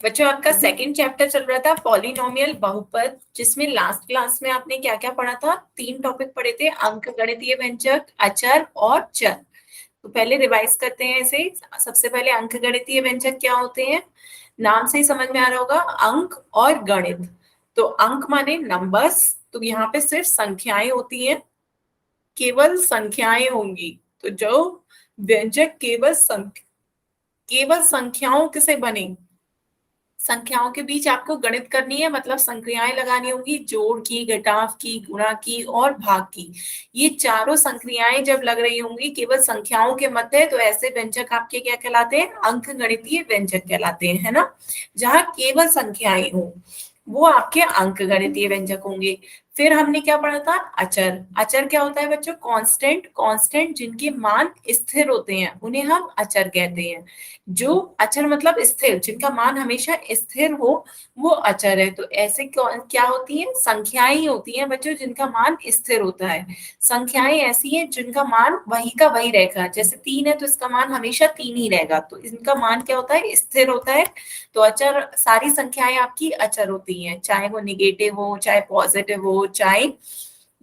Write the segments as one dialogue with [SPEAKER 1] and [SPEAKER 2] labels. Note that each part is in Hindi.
[SPEAKER 1] बच्चों आपका सेकंड चैप्टर चल रहा था पॉलिनोमियल बहुपद, जिसमें लास्ट क्लास में आपने क्या क्या पढ़ा था? 3 टॉपिक पढ़े थे, अंकगणितीय व्यंजक, अचर और चर। तो पहले रिवाइज करते हैं इसे। सबसे पहले अंकगणितीय व्यंजक क्या होते हैं? नाम से ही समझ में आ रहा होगा, अंक और गणित। तो अंक माने नंबर्स, तो यहाँ पे सिर्फ संख्याएं होती हैं, केवल संख्याएं होंगी। तो जो व्यंजक केवल संख्याओं से बने, संख्याओं के बीच आपको गणित करनी है, मतलब संक्रियाएं लगानी होंगी, जोड़ की, घटाव की, गुणा की और भाग की। ये चारों संक्रियाएं जब लग रही होंगी केवल संख्याओं के मध्य, तो ऐसे व्यंजक आपके क्या कहलाते हैं? अंक गणितीय व्यंजक कहलाते हैं, है ना। जहाँ केवल संख्याएं हो वो आपके अंक गणितीय व्यंजक होंगे। फिर हमने क्या पढ़ा था? अचर। अचर क्या होता है बच्चों? कांस्टेंट। कांस्टेंट जिनके मान स्थिर होते हैं उन्हें हम अचर कहते हैं। जो अचर मतलब स्थिर, जिनका मान हमेशा स्थिर हो, वो अचर है। तो ऐसे क्या होती है? संख्याएं ही होती हैं बच्चों जिनका मान स्थिर होता है। संख्याएं ऐसी हैं जिनका मान वही का वही रहेगा। जैसे 3 है तो इसका मान हमेशा 3 ही रहेगा, तो इनका मान क्या होता है? स्थिर होता है। तो अचर, सारी संख्याएं आपकी अचर होती हैं, चाहे वो निगेटिव हो, चाहे पॉजिटिव हो, चाहे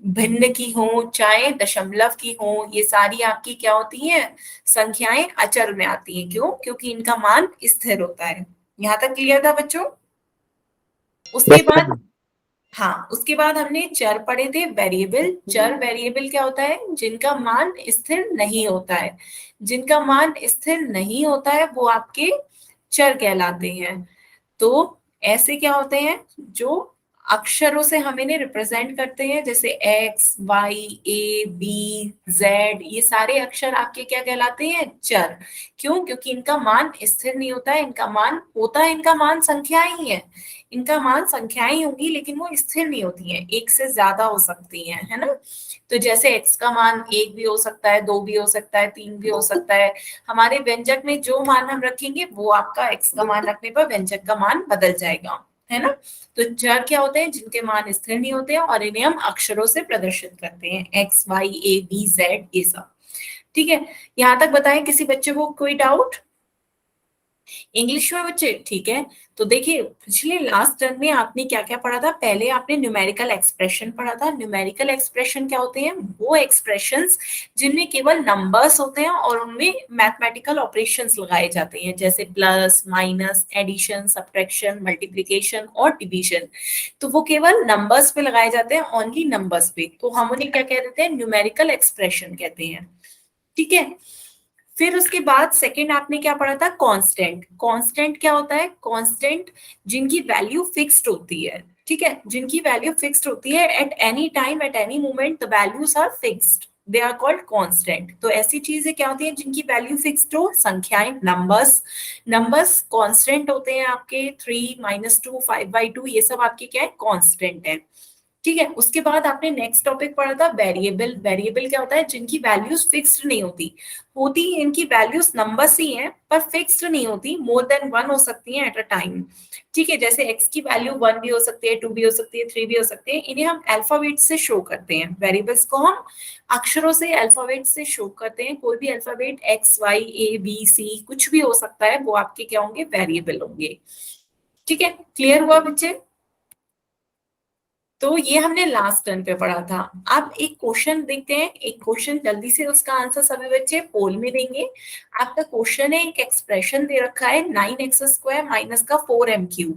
[SPEAKER 1] भिन्न की हो, चाहे दशमलव की हो, ये सारी आपकी क्या होती हैं? संख्याएं अचर में आती हैं। क्यों? क्योंकि इनका मान स्थिर होता है। यहां तक क्लियर था बच्चों? उसके
[SPEAKER 2] यस
[SPEAKER 1] बाद,
[SPEAKER 2] मैम।
[SPEAKER 1] हाँ, उसके बाद हमने चर पढ़े थे, वेरिएबल। चर वेरिएबल क्या होता है? जिनका मान स्थिर नहीं होता है। जिनका मान स्थिर नहीं होता है वो आपके चर कहलाते हैं। तो ऐसे क्या होते हैं? जो अक्षरों से हम इन्हें रिप्रेजेंट करते हैं, जैसे एक्स, वाई, ए, बी, जेड, ये सारे अक्षर आपके क्या कहलाते हैं? चर। क्यों? क्योंकि इनका मान स्थिर नहीं होता है, इनका मान होता है, इनका मान संख्याएं ही है। इनका मान संख्याएं ही होंगी, लेकिन वो स्थिर नहीं होती हैं, एक से ज्यादा हो सकती हैं, है ना। तो जैसे एक्स का मान 1 भी हो सकता है, 2 भी हो सकता है, 3 भी हो सकता है। हमारे व्यंजक में जो मान हम रखेंगे वो आपका एक्स का मान रखने पर व्यंजक का मान बदल जाएगा, है ना। तो चर क्या होते हैं? जिनके मान स्थिर नहीं होते हैं और इन्हें हम अक्षरों से प्रदर्शित करते हैं, एक्स, वाई, ए, बी, जेड, ये सब। ठीक है। यहां तक बताएं, किसी बच्चे को कोई डाउट? इंग्लिश में बच्चे ठीक है। तो देखिए, पिछले लास्ट टर्म में आपने क्या क्या पढ़ा था? पहले आपने न्यूमेरिकल एक्सप्रेशन पढ़ा था। न्यूमेरिकल एक्सप्रेशन क्या होते हैं? वो एक्सप्रेशंस जिनमें केवल नंबर्स होते हैं और उनमें मैथमेटिकल ऑपरेशंस लगाए जाते हैं, जैसे plus, minus, addition, subtraction, multiplication और डिवीजन। तो वो केवल नंबर्स पे लगाए जाते हैं, ओनली नंबर्स पे। तो हम उन्हें क्या कह देते हैं? न्यूमेरिकल एक्सप्रेशन कहते हैं। ठीक है। फिर उसके बाद सेकंड आपने क्या पढ़ा था? कांस्टेंट। कांस्टेंट क्या होता है? कांस्टेंट जिनकी वैल्यू फिक्स्ड होती है। ठीक है, जिनकी वैल्यू फिक्स्ड होती है, at any time, at any moment the values are fixed, they are called constant. तो ऐसी चीजें क्या होती हैं जिनकी वैल्यू फिक्स्ड हो? संख्याएं, नंबर्स। नंबर्स कांस्टेंट होते हैं आपके, 3, -2, 5/2, ये सब आपके क्या है? कांस्टेंट है। ठीक है। उसके बाद आपने नेक्स्ट टॉपिक पढ़ा था वेरिएबल। वेरिएबल क्या होता है? जिनकी वैल्यूज फिक्स्ड नहीं होती। होती इनकी वैल्यूज नंबर्स ही हैं पर फिक्स्ड नहीं होती, मोर देन वन हो सकती हैं एट अ टाइम। ठीक है। जैसे एक्स की वैल्यू 1 भी हो सकती है, 2 भी हो सकती है, 3 भी हो सकती है। इन्हें हम अल्फाबेट से शो करते हैं, वेरिएबल्स को हम अक्षरों से, अल्फाबेट से शो करते हैं। कोई भी अल्फाबेट, एक्स, वाई, ए, बी, सी, कुछ भी हो सकता है, वो आपके क्या होंगे? वेरिएबल होंगे। ठीक है। क्लियर हुआ बच्चे? तो ये हमने लास्ट टर्न पे पढ़ा था। अब एक क्वेश्चन देखते हैं, एक क्वेश्चन जल्दी से उसका आंसर सभी बच्चे पोल में देंगे। आपका क्वेश्चन है, एक एक्सप्रेशन दे रखा है 9x² माइनस का 4m³।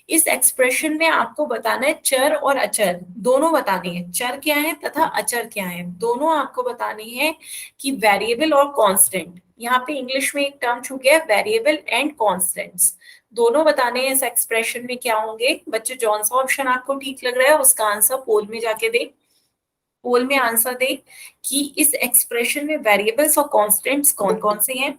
[SPEAKER 1] इस एक्सप्रेशन में आपको बताना है चर और अचर दोनों बताने हैं, चर क्या है तथा अचर क्या है, दोनों आपको बतानी है। कि वेरिएबल और कांस्टेंट, यहाँ पे इंग्लिश में एक टर्म छूट गया, वेरिएबल एंड कांस्टेंट्स, दोनों बताने हैं इस एक्सप्रेशन में क्या होंगे। बच्चे जौन सा ऑप्शन आपको ठीक लग रहा है उसका आंसर पोल में जाके दे, पोल में आंसर दे कि इस एक्सप्रेशन में वेरिएबल्स और कांस्टेंट्स कौन कौन से हैं।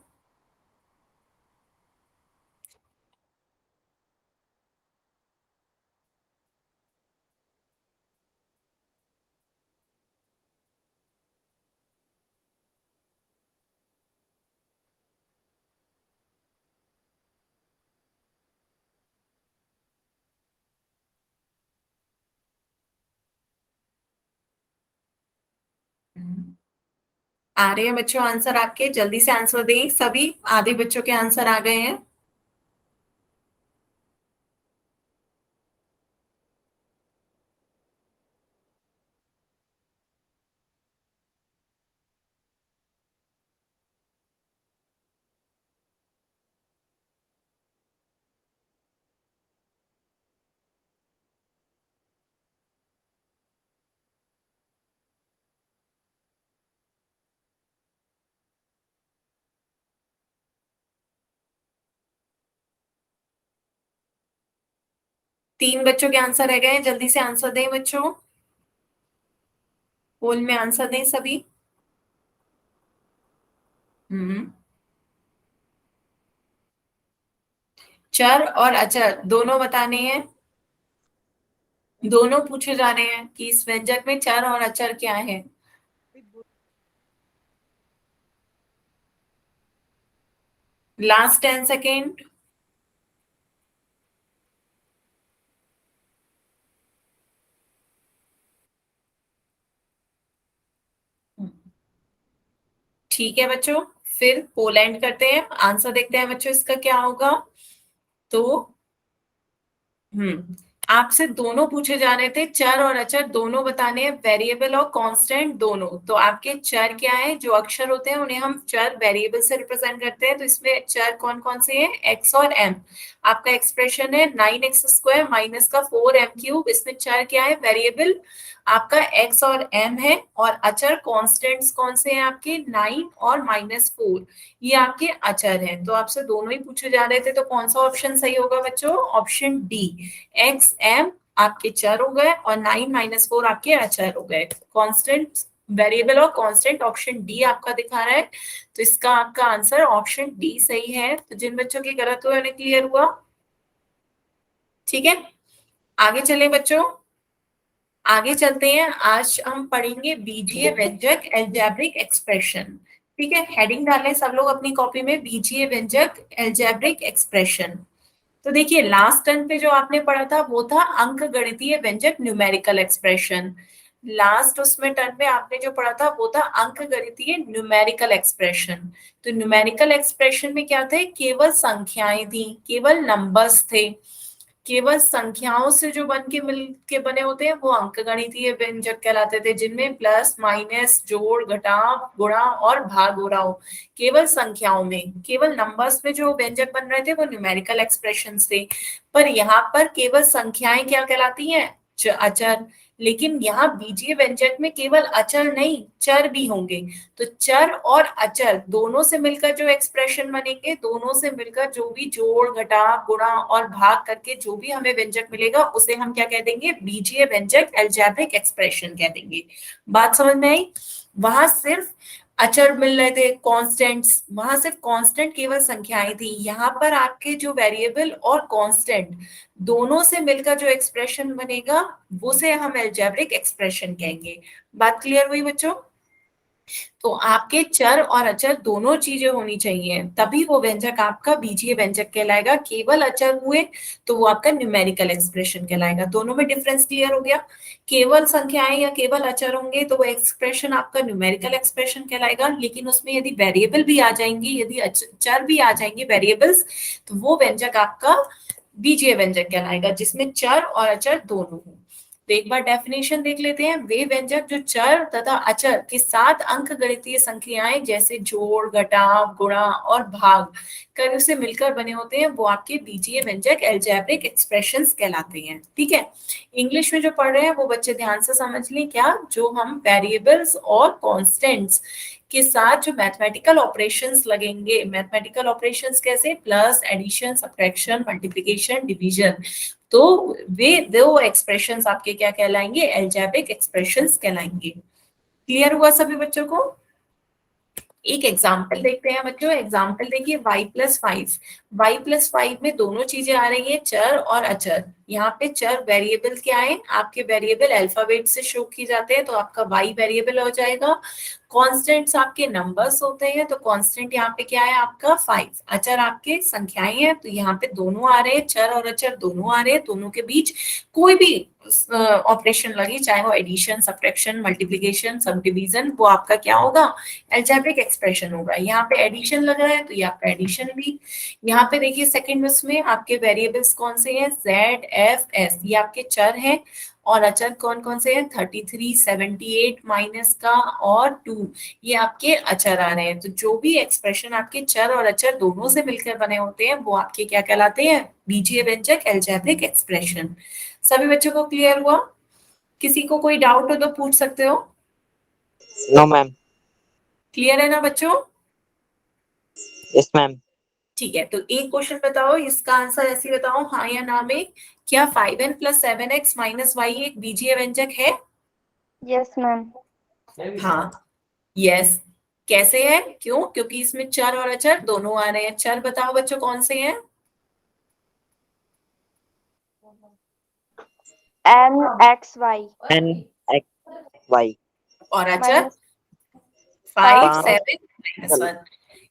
[SPEAKER 1] आ रहे हैं बच्चों आंसर आपके? जल्दी से आंसर दें सभी, आधे बच्चों के आंसर आ गए हैं। 3 बच्चों के आंसर रह गए, जल्दी से आंसर दें बच्चों, पोल में आंसर दें सभी। हम्म। चर और अचर दोनों बताने हैं, दोनों पूछे जा रहे हैं कि इस व्यंजक में चर और अचर क्या है। Last 10 second. ठीक है बच्चों, फिर पोलैंड करते हैं, आंसर देखते हैं बच्चों इसका क्या होगा। तो हम्म, आपसे दोनों पूछे जा रहे थे, चर और अचर दोनों बताने हैं, वेरिएबल और कांस्टेंट दोनों। तो आपके चर क्या है, जो अक्षर होते हैं उन्हें हम चर वेरिएबल से रिप्रेजेंट करते हैं। तो इसमें चर कौन कौन से हैं, एक्स और एम। आपका एक्सप्रेशन है 9x² माइनस का 4m³। इसमें चर क्या है, वेरिएबल आपका एक्स और एम है, और अचर कॉन्स्टेंट्स कौन से हैं आपके, 9 और -4। ये आपके अचर हैं। तो आपसे दोनों ही पूछे जा रहे थे, तो कौन सा ऑप्शन सही होगा बच्चों, ऑप्शन डी, एक्स एम आपके चर हो गए और 9 - 4 आपके अचर हो गए। कांस्टेंट, वेरिएबल और कांस्टेंट, ऑप्शन डी आपका दिखा रहा है। तो इसका आपका आंसर ऑप्शन डी सही है। तो जिन बच्चों के गलत हुए उन्हें क्लियर हुआ, ठीक है। आगे चले बच्चों, आगे चलते हैं। आज हम पढ़ेंगे बीजीय व्यंजक एल्जेब्रिक एक्सप्रेशन। ठीक है, हेडिंग डालें सब लोग अपनी कॉपी में, बीजीय व्यंजक एल्जेब्रिक एक्सप्रेशन। तो देखिए, लास्ट टर्म पे जो आपने पढ़ा था वो था अंक गणितीय व्यंजक न्यूमेरिकल एक्सप्रेशन। लास्ट उसमें टर्म में आपने जो पढ़ा था वो था अंक गणितीय न्यूमेरिकल एक्सप्रेशन। तो न्यूमेरिकल एक्सप्रेशन में क्या थे, केवल संख्याएं थी, केवल नंबर्स थे। केवल संख्याओं से जो बन के मिल के बने होते हैं वो अंकगणितीय व्यंजक कहलाते थे, जिनमें प्लस माइनस जोड़ घटाव गुणा और भाग हो रहा हो। केवल संख्याओं में, केवल नंबर्स में जो व्यंजक बन रहे थे वो न्यूमेरिकल एक्सप्रेशंस थे। पर यहाँ पर केवल संख्याएं क्या कहलाती हैं, अचर। लेकिन यहाँ बीजीय व्यंजक में केवल अचर नहीं, चर भी होंगे। तो चर और अचर दोनों से मिलकर जो एक्सप्रेशन बनेंगे, दोनों से मिलकर जो भी जोड़ घटाव गुणा और भाग करके जो भी हमें व्यंजक मिलेगा उसे हम क्या कह देंगे, बीजीय व्यंजक एल्जेब्रिक एक्सप्रेशन कह देंगे। बात समझ में आई। वहां सिर्फ अचर मिल रहे थे, कांस्टेंट्स, वहां सिर्फ कांस्टेंट केवल संख्याएं थी। यहाँ पर आपके जो वेरिएबल और कांस्टेंट दोनों से मिलकर जो एक्सप्रेशन बनेगा वो से हम एल्जेब्रिक एक्सप्रेशन कहेंगे। बात क्लियर हुई बच्चों। तो आपके चर और अचर दोनों चीजें होनी चाहिए, तभी वो व्यंजक आपका बीजीय व्यंजक कहलाएगा। केवल अचर हुए तो वो आपका न्यूमेरिकल एक्सप्रेशन कहलाएगा। दोनों में डिफरेंस क्लियर हो गया। केवल संख्याएं या केवल अचर होंगे तो वो एक्सप्रेशन आपका न्यूमेरिकल एक्सप्रेशन कहलाएगा। लेकिन उसमें यदि वेरिएबल भी आ जाएंगी, यदि चर भी आ जाएंगे वेरिएबल्स, तो वो व्यंजक आपका बीजीय व्यंजक कहलाएगा, जिसमें चर और अचर दोनों हो। तो एक बार डेफिनेशन देख लेते हैं। वे व्यंजक जो चर तथा अचर के साथ अंक गणितीय संख्याएं जैसे जोड़ घटाव गुणा और भाग कर उसे मिलकर बने होते हैं वो आपके बीजीय व्यंजक एल्जेब्रिक एक्सप्रेशंस कहलाते हैं। ठीक है, इंग्लिश में जो पढ़ रहे हैं वो बच्चे ध्यान से समझ लें। क्या, जो हम वेरिएबल्स और कॉन्स्टेंट्स के साथ जो मैथमेटिकल ऑपरेशंस लगेंगे, मैथमेटिकल ऑपरेशंस कैसे, plus addition subtraction multiplication division, तो वे दो एक्सप्रेशंस आपके क्या कहलाएंगे, एल्जेब्रिक एक्सप्रेशंस कहलाएंगे। क्लियर हुआ सभी बच्चों को। एक एग्जाम्पल देखते हैं बच्चों। एग्जाम्पल देखिए, y+5। y+5 में दोनों चीजें आ रही है, चर और अचर। यहाँ पे चर वेरिएबल क्या है, आपके वेरिएबल अल्फाबेट से शो किए जाते हैं, तो आपका y वेरिएबल हो जाएगा। कांस्टेंट्स आपके नंबर्स होते हैं, तो कांस्टेंट यहाँ पे क्या है आपका 5। अचर आपके संख्याएं हैं, तो यहाँ पे दोनों आ रहे हैं, चर और अचर दोनों आ रहे हैं। दोनों के बीच कोई भी ऑपरेशन लगी, चाहे वो एडिशन सब्ट्रैक्शन मल्टीप्लिकेशन सब डिवीजन, वो आपका क्या होगा, एल्जेब्रिक एक्सप्रेशन होगा। यहाँ पे एडिशन लग रहा है तो ये आपका एडिशन भी। यहाँ पे देखिए सेकंड उसमें आपके वेरिएबल्स कौन से हैं, Z, F, S, ये आपके चर हैं। और अचर कौन कौन से हैं, 33, 78 माइनस का और 2, ये आपके अचर आ रहे हैं। तो जो भी एक्सप्रेशन आपके चर और अचर दोनों से मिलकर बने होते हैं वो आपके क्या कहलाते हैं, बीजीय व्यंजक एल्जेब्रिक एक्सप्रेशन। सभी बच्चों को क्लियर हुआ। किसी को कोई डाउट हो तो पूछ सकते हो।
[SPEAKER 2] No ma'am.
[SPEAKER 1] क्लियर है ना बच्चों।
[SPEAKER 2] Yes ma'am.
[SPEAKER 1] ठीक है, तो एक क्वेश्चन बताओ, इसका आंसर ऐसे ही बताओ, हाँ या ना में। क्या 5n plus 7x minus Y एक बीजीय व्यंजक है?
[SPEAKER 2] Yes ma'am.
[SPEAKER 1] हाँ, यस। कैसे है, क्यों? क्योंकि इसमें चर और अचर दोनों आ रहे हैं। चर बताओ बच्चों कौन से हैं?
[SPEAKER 2] N x y
[SPEAKER 3] n x y
[SPEAKER 1] और अचर
[SPEAKER 2] माइनस
[SPEAKER 1] 5
[SPEAKER 3] 5
[SPEAKER 1] 7 माइनस 1।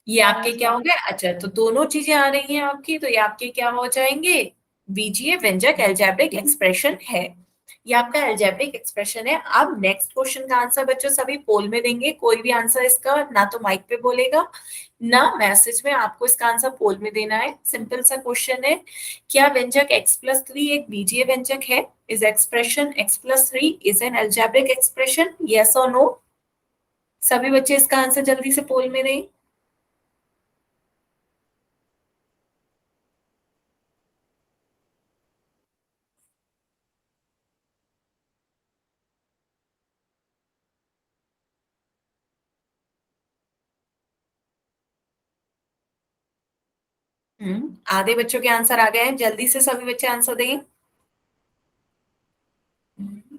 [SPEAKER 1] ये आपके क्या हो गए? अचर। तो दोनों चीजें आ रही हैं आपकी, तो ये आपके क्या हो जाएंगे? बीजीय व्यंजक अलजेब्रिक एक्सप्रेशन है। ये आपका अलजेब्रिक एक्सप्रेशन है। अब नेक्स्ट क्वेश्चन का आंसर बच्चों सभी पोल में देंगे। कोई भी आंसर इसका ना तो माइक पे बोलेगा ना मैसेज में, आपको इसका आंसर पोल में देना है। सिंपल सा क्वेश्चन है, क्या व्यंजक x प्लस 3 एक बीजीय व्यंजक है? Is expression x plus 3 is an algebraic expression? Yes और नो? सभी बच्चे इसका आंसर जल्दी से पोल में दें। आधे बच्चों के आंसर आ गए हैं, जल्दी से सभी बच्चे आंसर दें। हम्म,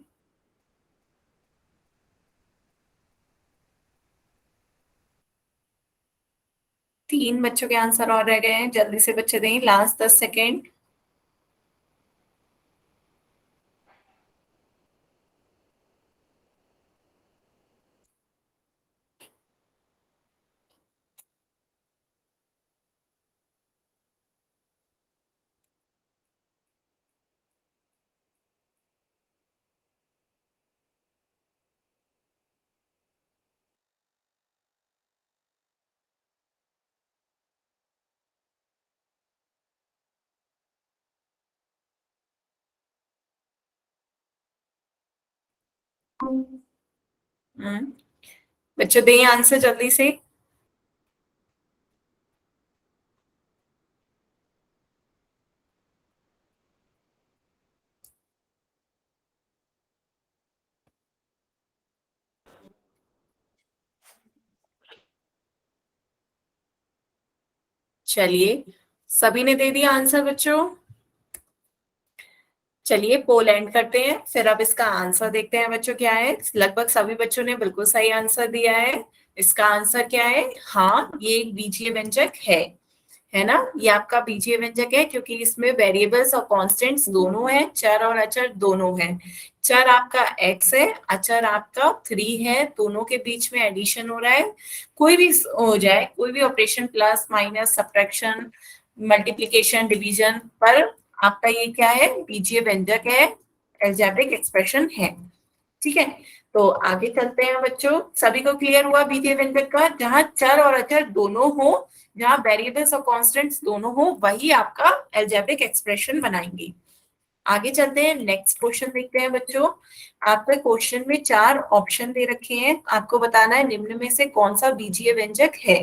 [SPEAKER 1] 3 बच्चों के आंसर और रह गए हैं, जल्दी से बच्चे दें, लास्ट 10 सेकेंड। हम्म, बच्चों दें आंसर जल्दी से। चलिए, सभी ने दे दिया आंसर बच्चों। चलिए पोल एंड करते हैं, फिर अब इसका आंसर देखते हैं बच्चों क्या है। लगभग सभी बच्चों ने बिल्कुल सही आंसर दिया है। इसका आंसर क्या है? हाँ, ये एक बीजीय व्यंजक है ना? ये आपका बीजीय व्यंजक है, क्योंकि इसमें वेरिएबल्स और कांस्टेंट्स दोनों हैं, चर और अचर दोनों हैं। चर आपका x है, अचर आपका 3 है, दोनों के बीच में एडिशन हो रहा है। कोई भी हो जाए, कोई भी operation, plus minus subtraction multiplication division, पर आपका ये क्या है? बीजीय व्यंजक है, अलजेब्रिक एक्सप्रेशन है। ठीक है, तो आगे चलते हैं बच्चों। सभी को क्लियर हुआ बीजीय व्यंजक का? जहां चर और अचर दोनों हो, जहां वेरिएबल्स और कांस्टेंट्स दोनों हो, वही आपका अलजेब्रिक एक्सप्रेशन बनाएंगे। आगे चलते हैं, नेक्स्ट क्वेश्चन देखते हैं बच्चों। आपके क्वेश्चन में 4 ऑप्शन दे रखे हैं, आपको बताना है निम्न में से कौन सा बीजीय व्यंजक है।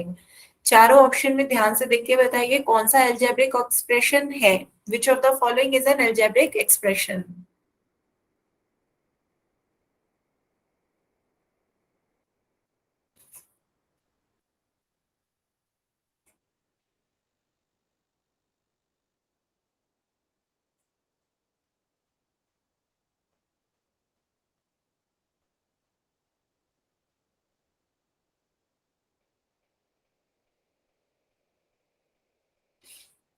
[SPEAKER 1] चारों ऑप्शन में ध्यान से देख के बताइए कौन सा अलजेब्रिक एक्सप्रेशन है। Which of the following is an algebraic expression?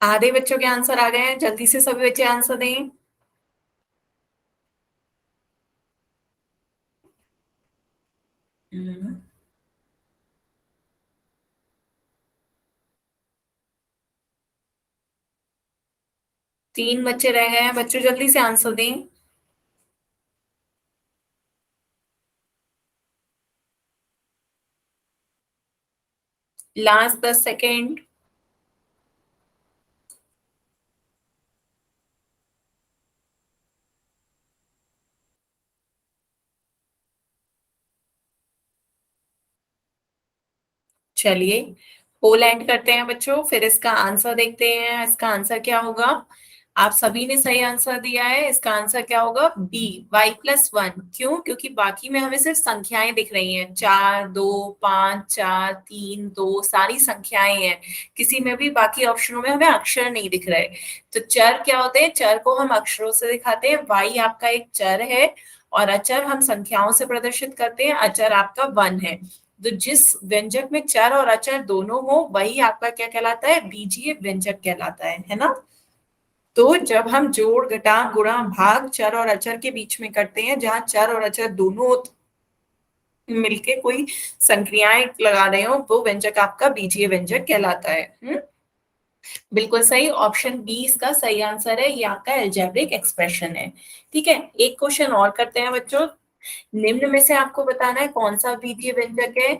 [SPEAKER 1] आधे बच्चों के आंसर आ गए हैं, जल्दी से सभी बच्चे आंसर दें। हम्म, 3 बच्चे रह गए हैं, बच्चों जल्दी से आंसर दें। Last 10 second. चलिए पोल एंड करते हैं बच्चों, फिर इसका आंसर देखते हैं। इसका आंसर क्या होगा? आप सभी ने सही आंसर दिया है। इसका आंसर क्या होगा? B, y+1। क्यों? क्योंकि बाकी में हमें सिर्फ संख्याएं दिख रही हैं, 4, 2, 5, 4, 3, 2, सारी संख्याएं हैं। किसी में भी बाकी ऑप्शनों में हमें अक्षर नहीं दिख रहे। तो चर क्या होते हैं? चर को हम अक्षरों से दिखाते हैं। y आपका एक चर है और अचर हम संख्याओं से प्रदर्शित करते हैं। अचर आपका 1 है। तो जिस व्यंजक में चर और अचर दोनों हो वही आपका क्या कहलाता है? बीजीय व्यंजक कहलाता है ना। तो जब हम जोड़, घटा, गुणा, भाग चर और अचर के बीच में करते हैं, जहां चर और अचर दोनों मिलके कोई संक्रियाएं लगा रहे हो, वो व्यंजक आपका बीजीय व्यंजक कहलाता है। बिल्कुल सही, ऑप्शन बी इसका सही आंसर है। ये आपका एल्जेब्रिक एक्सप्रेशन है। ठीक है, एक क्वेश्चन और करते हैं बच्चों। निम्न में से आपको बताना है कौन सा बीजीय व्यंजक है।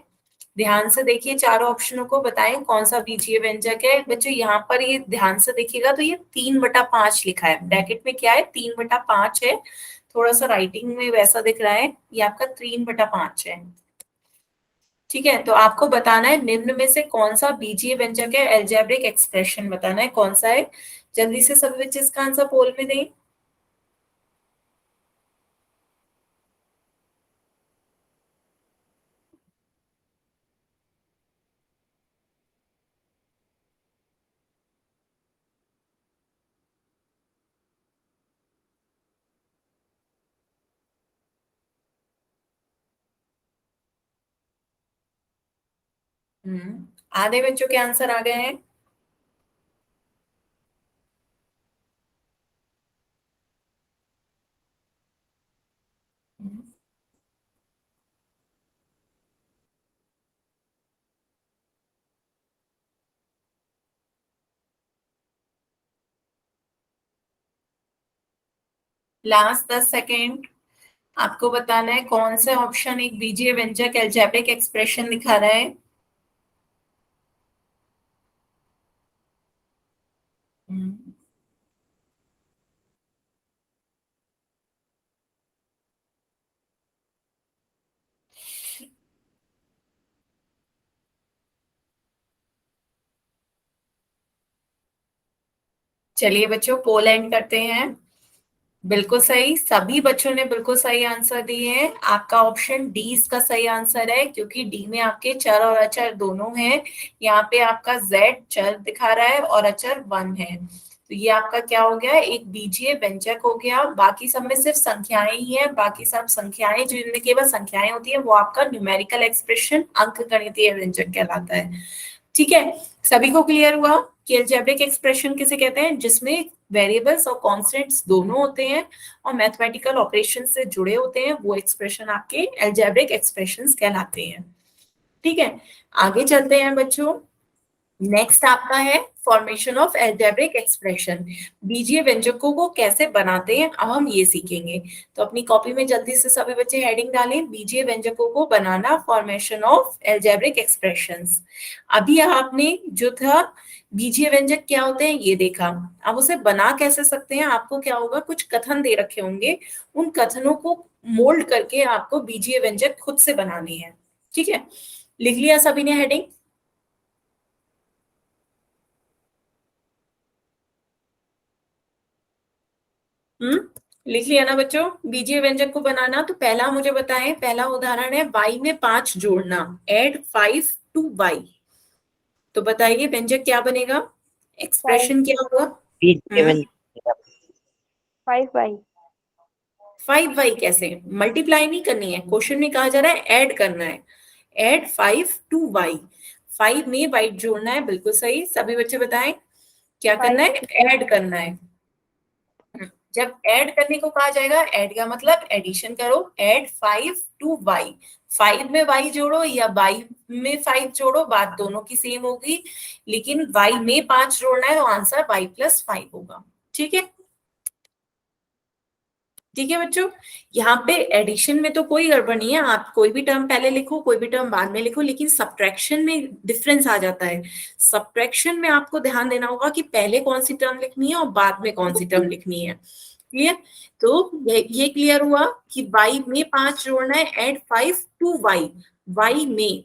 [SPEAKER 1] ध्यान से देखिए, चारों ऑप्शनों को बताएं कौन सा बीजीय व्यंजक है। बच्चों यहाँ पर ये ध्यान से देखिएगा तो ये 3/5 लिखा है, ब्रैकेट में क्या है? 3/5 है। थोड़ा सा राइटिंग में वैसा दिख रहा है, ये आपका 3/5 है। ठीक है, तो आपको बताना है निम्न में से कौन सा बीजीय व्यंजक है। एल्जेब्रिक एक्सप्रेशन बताना है कौन सा है। जल्दी से सभी बच्चे इसका आंसर पोल में दें। आधे बच्चों के आंसर आ गए हैं। Last 10 second. आपको बताना है कौन सा ऑप्शन एक बीजीय व्यंजक एल्जेब्रिक एक्सप्रेशन दिखा रहा है। चलिए बच्चों, पोल एंड करते हैं। बिल्कुल सही, सभी बच्चों ने बिल्कुल सही आंसर दिए हैं। आपका ऑप्शन डी इसका सही आंसर है, क्योंकि डी में आपके चर और अचर दोनों हैं। यहाँ पे आपका z चर दिखा रहा है और अचर 1 है। तो ये आपका क्या हो गया? एक बीजीय व्यंजक हो गया। बाकी सब में सिर्फ संख्याएं ही हैं। बाकी सब संख्याएं, जिनमें केवल संख्याएं होती है, वो आपका न्यूमेरिकल एक्सप्रेशन, अंकगणितीय व्यंजक कहलाता है। ठीक है, सभी को क्लियर हुआ कि अलजेब्रिक एक्सप्रेशन किसे कहते हैं? जिसमें वेरिएबल्स और कॉन्स्टेंट्स दोनों होते हैं और मैथमेटिकल ऑपरेशन से जुड़े होते हैं, वो एक्सप्रेशन आपके अलजेब्रिक एक्सप्रेशंस कहलाते हैं। ठीक है, आगे चलते हैं बच्चों। नेक्स्ट आपका है फॉर्मेशन ऑफ एल्जेब्रिक एक्सप्रेशन। बीजीय व्यंजकों को कैसे बनाते हैं, अब हम ये सीखेंगे। तो अपनी कॉपी में जल्दी से सभी बच्चे हेडिंग डालें, बीजीय व्यंजकों को बनाना, फॉर्मेशन ऑफ एल्जेब्रिक एक्सप्रेशंस। अभी आपने जो था बीजीय व्यंजक क्या होते हैं ये देखा। अब उसे बना कैसे सकते हैं, आपको क्या होगा, कुछ कथन दे रखे होंगे, उन कथनों को मोल्ड करके आपको बीजीय व्यंजक खुद से बनाने हैं। ठीक है, लिख लिया सभी ने हेडिंग? लिख लिया ना बच्चों? बीजीय व्यंजक को बनाना, तो पहला मुझे बताएं, पहला उदाहरण है y में 5 जोड़ना, एड 5 टू y। तो बताइए व्यंजक क्या बनेगा, एक्सप्रेशन क्या होगा?
[SPEAKER 3] बीजीय
[SPEAKER 1] हम्म
[SPEAKER 3] व्यंजक
[SPEAKER 2] 5y।
[SPEAKER 1] 5y कैसे? मल्टीप्लाई नहीं करनी है, क्वेश्चन में कहा जा रहा है ऐड करना है। एड 5 टू y, 5 में y जोड़ना है। बिल्कुल सही, सभी बच्चे बताएं क्या करना है? ऐड करना है। जब ऐड करने को कहा जाएगा, ऐड का मतलब एडिशन करो। ऐड 5 टू y, 5 में y जोड़ो या y में 5 जोड़ो, बात दोनों की सेम होगी। लेकिन y में 5 जोड़ना है तो आंसर y+5 होगा। ठीक है, ठीक है बच्चों, यहाँ पे एडिशन में तो कोई गड़बड़ नहीं है। आप कोई भी टर्म पहले लिखो, कोई भी टर्म बाद में लिखो, लेकिन सब्ट्रैक्शन में डिफरेंस आ जाता है। सब्ट्रैक्शन में आपको ध्यान देना होगा कि पहले कौन सी टर्म लिखनी है और बाद में कौन सी टर्म लिखनी है। क्लियर? तो ये क्लियर हुआ कि y में 5 जोड़ना है, एड 5 टू y, y में,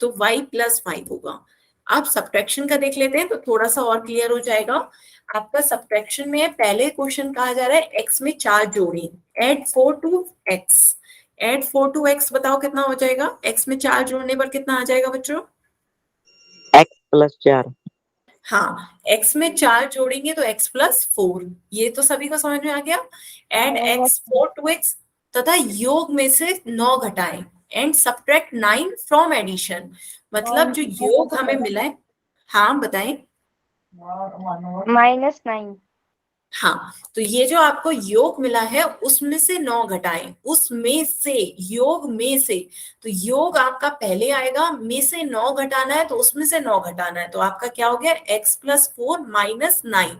[SPEAKER 1] तो y+5 होगा। अब सब्ट्रैक्शन का देख लेते हैं तो थोड़ा सा और क्लियर हो जाएगा। आपका सब्ट्रैक्शन में पहले क्वेश्चन कहा जा रहा है एक्स में 4 जोड़ी, add 4 to x. Add 4 to x, बताओ कितना हो जाएगा? एक्स में 4 जोड़ने पर कितना आ जाएगा बच्चों?
[SPEAKER 3] x+4।
[SPEAKER 1] हाँ, x में 4 जोड़ेंगे तो x+4, ये तो सभी को समझ में आ गया। एंड x 4 टू x तथा योग में से 9 घटाएं एंड सब्ट्रैक्ट 9 फ्रॉम एडिशन। मतलब जो योग हमें मिला है, हाँ बताएं।
[SPEAKER 2] -9।
[SPEAKER 1] हाँ, तो ये जो आपको योग मिला है उसमें से 9 घटाएं, उसमें से, योग में से। तो योग आपका पहले आएगा, में से 9 घटाना है तो उसमें से 9 घटाना है, तो आपका क्या हो गया? x+4 -9।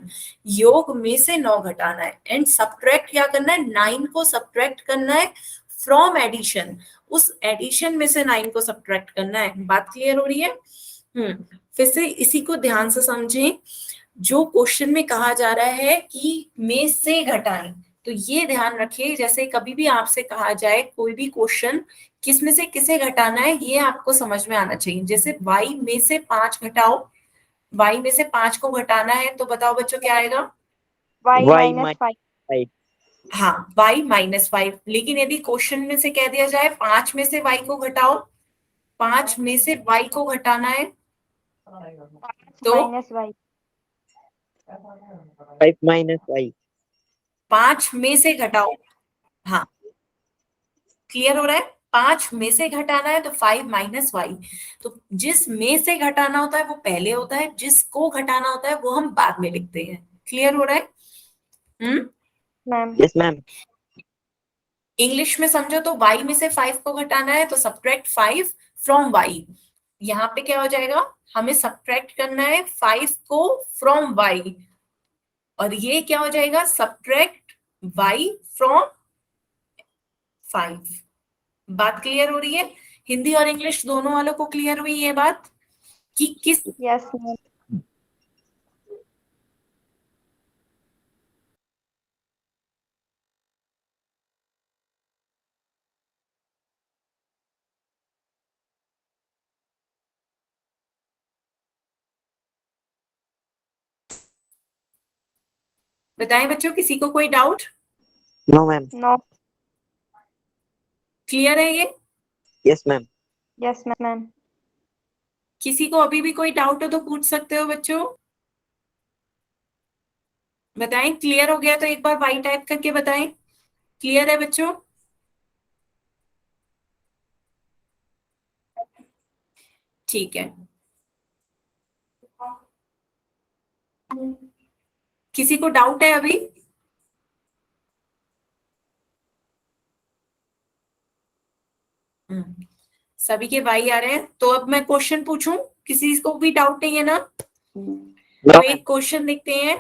[SPEAKER 1] योग में से 9 घटाना है एंड सब्ट्रैक्ट क्या करना है? 9 को सब्ट्रैक्ट करना है फ्रॉम एडिशन, उस एडिशन में से 9 को सब्ट्रैक्ट करना है। बात क्लियर हो रही है? फिर से इसी को ध्यान से समझें। जो क्वेश्चन में कहा जा रहा है कि में से घटाएं, तो ये ध्यान रखिए, जैसे कभी भी आपसे कहा जाए कोई भी क्वेश्चन, किस में से किसे घटाना है ये आपको समझ में आना चाहिए। जैसे y में से 5 घटाओ, y में से 5 को घटाना है तो बताओ बच्चों क्या आएगा?
[SPEAKER 2] y
[SPEAKER 3] y
[SPEAKER 2] -5।
[SPEAKER 3] -5।
[SPEAKER 1] हाँ, y -5। लेकिन यदि क्वेश्चन में से कह दिया जाए 5 में से y को घटाओ, 5 में से y को घटाना है तो
[SPEAKER 2] -y।
[SPEAKER 3] 5 -y।
[SPEAKER 1] 5 में से घटाओ। हाँ, क्लियर हो रहा है? 5 में से घटाना है तो 5 - y। तो जिस में से घटाना होता है वो पहले होता है, जिसको घटाना होता है वो हम बाद में लिखते हैं। क्लियर हो रहा है? हम्म
[SPEAKER 2] मैम।
[SPEAKER 3] Yes ma'am.
[SPEAKER 1] इंग्लिश में समझो तो y में से 5 को घटाना है तो सब्ट्रैक्ट 5 फ्रॉम y। यहाँ पे क्या हो जाएगा? हमें सब्ट्रैक्ट करना है 5 को फ्रॉम y, और ये क्या हो जाएगा? Subtract y from 5। बात क्लियर हो रही है? हिंदी और इंग्लिश दोनों वालों को क्लियर हुई ये बात कि किस?
[SPEAKER 2] Yes ma'am.
[SPEAKER 1] बताएं बच्चों, किसी को कोई doubt?
[SPEAKER 3] No ma'am.
[SPEAKER 2] No.
[SPEAKER 1] Clear है ये?
[SPEAKER 3] Yes ma'am.
[SPEAKER 2] Yes ma'am.
[SPEAKER 1] किसी को अभी भी कोई डाउट हो तो पूछ सकते हो बच्चों। बताएं, क्लियर हो गया तो एक बार वाई टाइप करके बताएं। क्लियर है बच्चों? ठीक है। किसी को डाउट है अभी? सभी के वाई आ रहे हैं, तो अब मैं क्वेश्चन पूछूं? किसी को भी डाउट नहीं है ना?
[SPEAKER 3] नो
[SPEAKER 1] तो
[SPEAKER 3] मैम।
[SPEAKER 1] एक क्वेश्चन देखते हैं।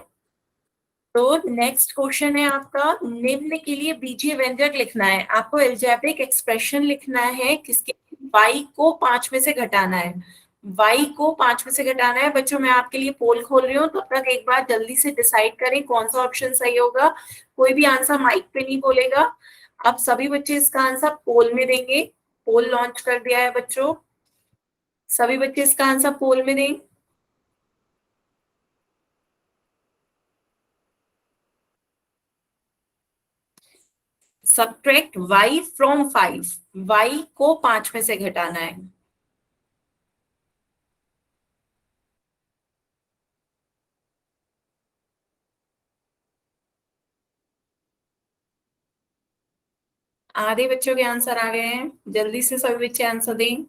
[SPEAKER 1] तो नेक्स्ट क्वेश्चन है आपका, निम्न के लिए बीजीय व्यंजक लिखना है। आपको एल्जेब्रिक एक्सप्रेशन लिखना है किसके? y को 5 में से घटाना है। y को 5 में से घटाना है बच्चों। मैं आपके लिए पोल खोल रही हूँ, तब तक एक बार जल्दी से डिसाइड करें कौन सा ऑप्शन सही होगा। कोई भी आंसर माइक पे नहीं बोलेगा। अब सभी बच्चे इसका आंसर पोल में देंगे। पोल लॉन्च कर दिया है बच्चों, सभी बच्चे इसका आंसर पोल में दें। सब्ट्रैक्ट y फ्रॉम 5, y को 5 में से घटाना है। आधे बच्चों के आंसर आ गए हैं, जल्दी से सभी बच्चे आंसर दें।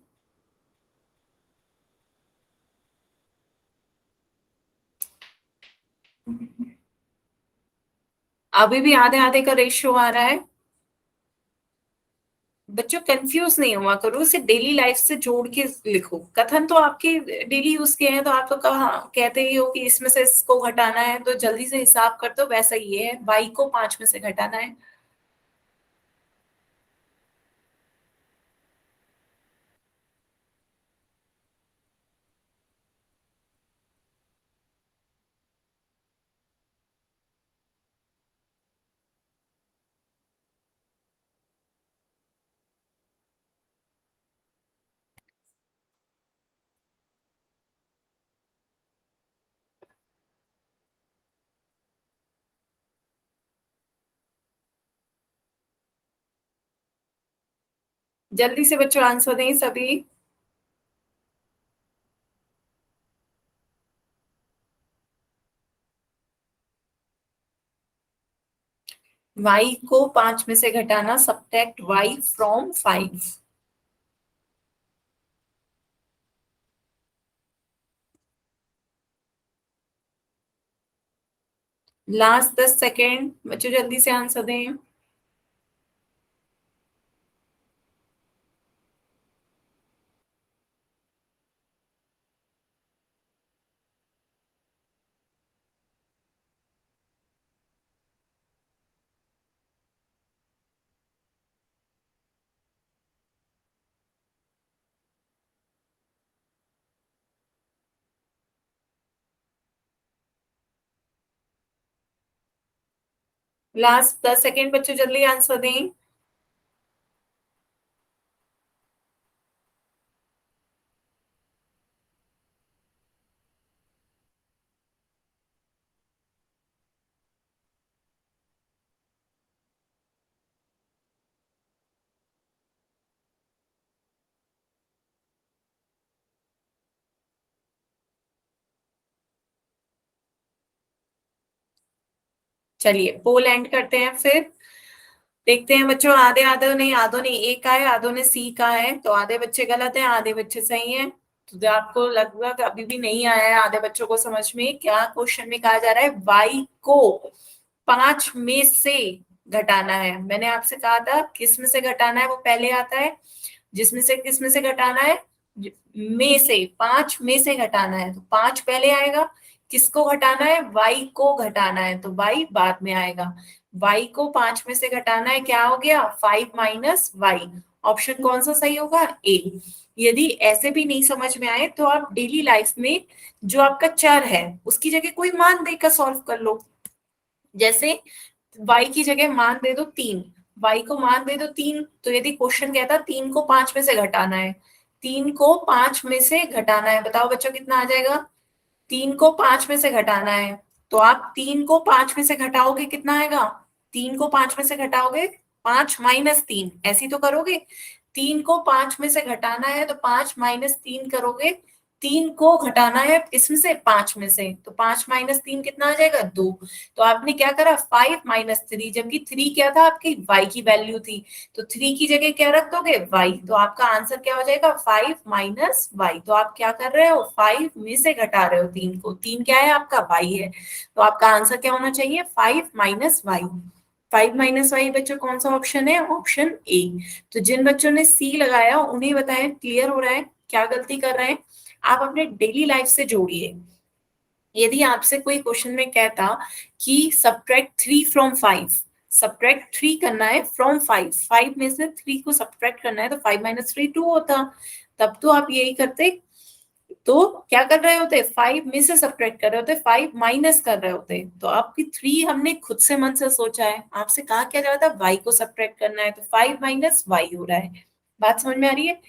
[SPEAKER 1] अभी भी आधे आधे का रेशियो आ रहा है। बच्चों कंफ्यूज नहीं हुआ करो, उसे डेली लाइफ से जोड़ के लिखो। कथन तो आपके डेली यूज के हैं, तो आप तो कहा कहते ही हो कि इसमें से इसको घटाना है, तो जल्दी से हिसाब कर दो। वैसा ही है, y को 5 में से घटाना है। जल्दी से बच्चों आंसर दें सभी। y को 5 में से घटाना, subtract y from 5। Last 10 second बच्चों, जल्दी से आंसर दें। लास्ट 10 सेकेंड बच्चों, जल्दी आंसर दें। चलिए पोल एंड करते हैं, फिर देखते हैं बच्चों। आधों ने ए का है, आधों ने सी का है, तो आधे बच्चे गलत हैं, आधे बच्चे सही हैं। तो आपको लगभग अभी भी नहीं आया है आधे बच्चों को समझ में क्या क्वेश्चन में कहा जा रहा है। y को 5 में से घटाना है। मैंने आपसे कहा था किस में से घटाना है, वो पहले आता है। जिसमें से किस में से घटाना है, में से, 5 में से घटाना है, तो 5 पहले आएगा। किसको घटाना है, y को घटाना है, तो y बाद में आएगा। y को 5 में से घटाना है, क्या हो गया, 5 माइनस वाई। ऑप्शन कौन सा सही होगा, ए। यदि ऐसे भी नहीं समझ में आए तो आप डेली लाइफ में जो आपका चर है उसकी जगह कोई मान देकर सॉल्व कर लो। जैसे y की जगह मान दे दो 3, y को मान दे दो 3, तो यदि क्वेश्चन कहता 3 को 5 में से घटाना है, 3 को 5 में से घटाना है, बताओ बच्चों कितना आ जाएगा। 3 को 5 में से घटाना है, तो आप 3 को 5 में से घटाओगे कितना आएगा, 3 को 5 में से घटाओगे 5 माइनस 3, ऐसी तो करोगे। 3 को 5 में से घटाना है तो 5 माइनस 3 करोगे। 3 को घटाना है इसमें से 5 में से, तो 5 माइनस 3 कितना आ जाएगा, 2। तो आपने क्या करा, 5 माइनस 3, जबकि 3 क्या था, आपकी y की वैल्यू थी, तो 3 की जगह क्या रख दोगे, y। तो आपका आंसर क्या हो जाएगा, 5 माइनस वाई। तो आप क्या कर रहे हो, 5 में से घटा रहे हो 3 को। 3 क्या है आपका, y है, तो आपका आंसर क्या होना चाहिए, 5 माइनस वाई। 5 माइनस वाई बच्चों कौन सा ऑप्शन है, ऑप्शन ए। तो जिन बच्चों ने सी लगाया उन्हें बताएं क्लियर हो रहा है, क्या गलती कर रहे हैं। आप अपने डेली लाइफ से जोड़िए। यदि आपसे कोई क्वेश्चन में कहता कि सब्ट्रैक्ट 3 फ्रॉम 5, सब्ट्रैक्ट 3 करना है फ्रॉम 5, 5 में से 3 को सब्ट्रैक्ट करना है, तो 5 माइनस 3 2 होता, तब तो आप यही करते। तो क्या कर रहे होते, 5 में से सब्ट्रैक्ट कर रहे होते, 5 माइनस कर रहे होते। तो आपकी 3 हमने खुद से मन से सोचा है, आपसे कहा क्या जा रहा था, y को सब्ट्रैक्ट करना है, तो 5 माइनस वाई हो रहा है। बात समझ में आ रही है।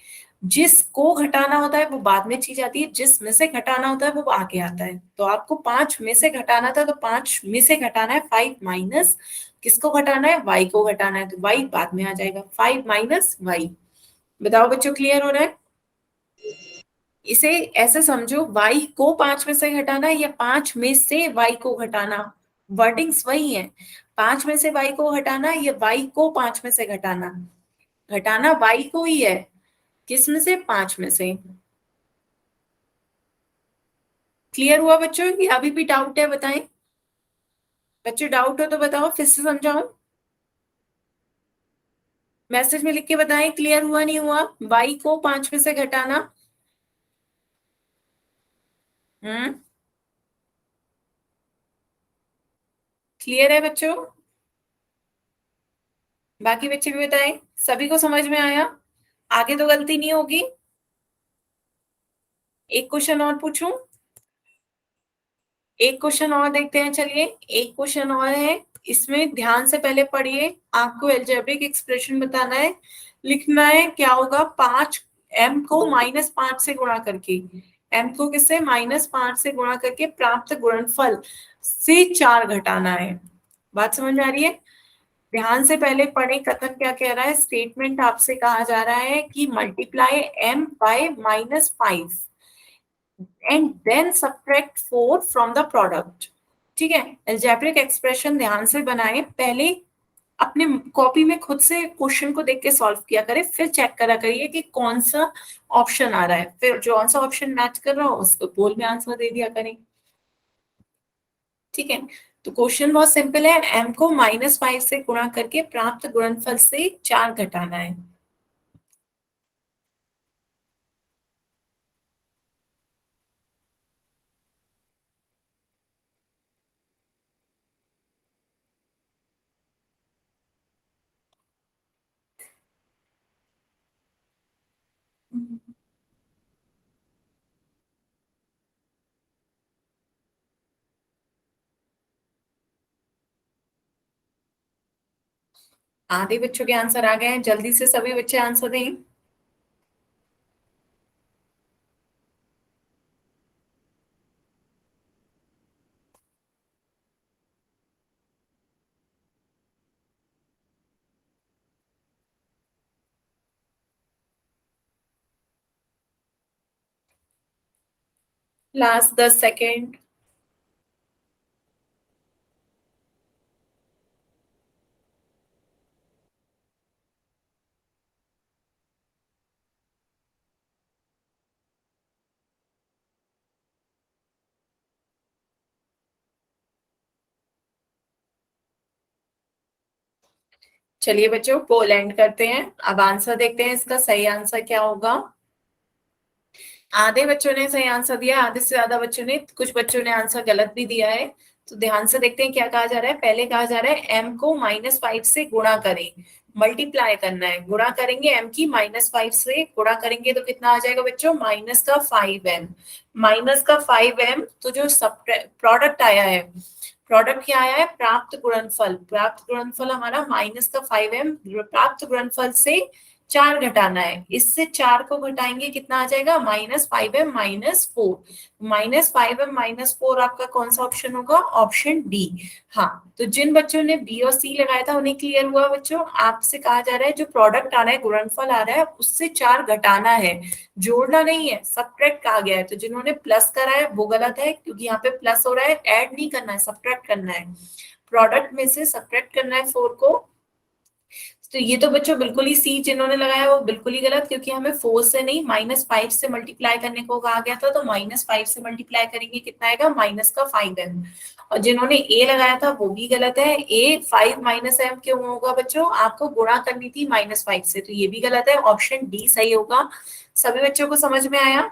[SPEAKER 1] जिसको घटाना होता है वो बाद में चीज आती है, जिसमें से घटाना होता है वो आगे आता है। तो आपको 5 में से घटाना था, तो 5 में से घटाना है 5 माइनस, किसको घटाना है, y को घटाना है, तो y बाद में आ जाएगा, 5 माइनस वाई। बताओ बच्चों क्लियर हो रहा है। इसे ऐसे समझो, y को 5 में से घटाना है या 5 में से y को घटाना, वर्डिंग्स वही है। 5 में से y को घटाना है या y को 5 में से घटाना, घटाना y को ही है, किस में से, 5 में से। क्लियर हुआ बच्चों, ये अभी भी डाउट है, बताएं बच्चों, डाउट हो तो बताओ, फिर से समझाओ, मैसेज में लिख के बताएं क्लियर हुआ नहीं हुआ। y को 5 में से घटाना, क्लियर है बच्चों। बाकी बच्चे भी बताएं, सभी को समझ में आया, आगे तो गलती नहीं होगी। एक क्वेश्चन और पूछूं, एक क्वेश्चन और देखते हैं, चलिए एक क्वेश्चन और है। इसमें ध्यान से पहले पढ़िए, आपको एल्जेब्रिक एक्सप्रेशन बताना है, लिखना है क्या होगा, 5 m को -5 से गुणा करके, m को किससे, -5 से गुणा करके प्राप्त गुणनफल से 4 घटाना है। बात समझ में आ रही है। ध्यान से पहले पढ़े कथन क्या कह रहा है। स्टेटमेंट आपसे कहा जा रहा है कि multiply m by -5 and then subtract 4 from the product. ठीक है, अलजेब्रिक एक्सप्रेशन ध्यान से बनाए, पहले अपने कॉपी में खुद से क्वेश्चन को देख के सॉल्व किया करें, फिर चेक करा करिए कि कौन सा ऑप्शन आ रहा है, फिर जो सा ऑप्शन मैच कर रहा हो उसको बोल में आंसर दे दिया करें। ठीक है, तो क्वेश्चन बहुत सिंपल है, m को -5 से गुणा करके प्राप्त गुणनफल से 4 घटाना है। आधे बच्चों के आंसर आ गए हैं, जल्दी से सभी बच्चे आंसर दें। Last 10 second. चलिए बच्चों, पोल एंड करते हैं, अब आंसर देखते हैं इसका सही आंसर क्या होगा। आधे बच्चों ने सही आंसर दिया, आधे से ज्यादा बच्चों ने, कुछ बच्चों ने आंसर गलत भी दिया है। तो ध्यान से देखते हैं क्या कहा जा रहा है। पहले कहा जा रहा है m को -5 से गुणा करें, मल्टीप्लाई करना है, गुणा करेंगे m की -5 से गुणा करेंगे तो कितना आ जाएगा बच्चों, -5m। -5m, तो जो सब प्रोडक्ट आया है, प्रोडक्ट क्या आया है, प्राप्त गुणनफल, प्राप्त गुणनफल हमारा -5m, प्राप्त गुणनफल से 4 घटाना है, इससे 4 को घटाएंगे कितना आ जाएगा, -5m -4। -5m -4 आपका कौन सा ऑप्शन होगा, ऑप्शन डी। हाँ, तो जिन बच्चों ने बी और सी लगाया था उन्हें क्लियर हुआ बच्चों। आपसे कहा जा रहा है जो प्रोडक्ट आ रहा है, गुणनफल आ रहा है, उससे 4 घटाना है, जोड़ना नहीं है, सब्ट्रैक्ट कहा गया है। तो जिन्होंने प्लस करा है वो गलत है, क्योंकि यहाँ पे प्लस हो रहा है, ऐड नहीं करना है, सब्ट्रैक्ट करना है, प्रोडक्ट में से सब्ट्रैक्ट करना है 4 को। तो ये तो बच्चों बिल्कुल ही सी जिन्होंने लगाया वो बिल्कुल ही गलत, क्योंकि हमें 4 से नहीं -5 से मल्टीप्लाई करने को कहा गया था, तो -5 से मल्टीप्लाई करेंगे कितना आएगा, -5m। और जिन्होंने ए लगाया था वो भी गलत है, ए 5 -m क्यों होगा बच्चों, आपको गुणा करनी थी -5 से, तो ये भी गलत है, ऑप्शन डी सही होगा। सभी बच्चों को समझ में आया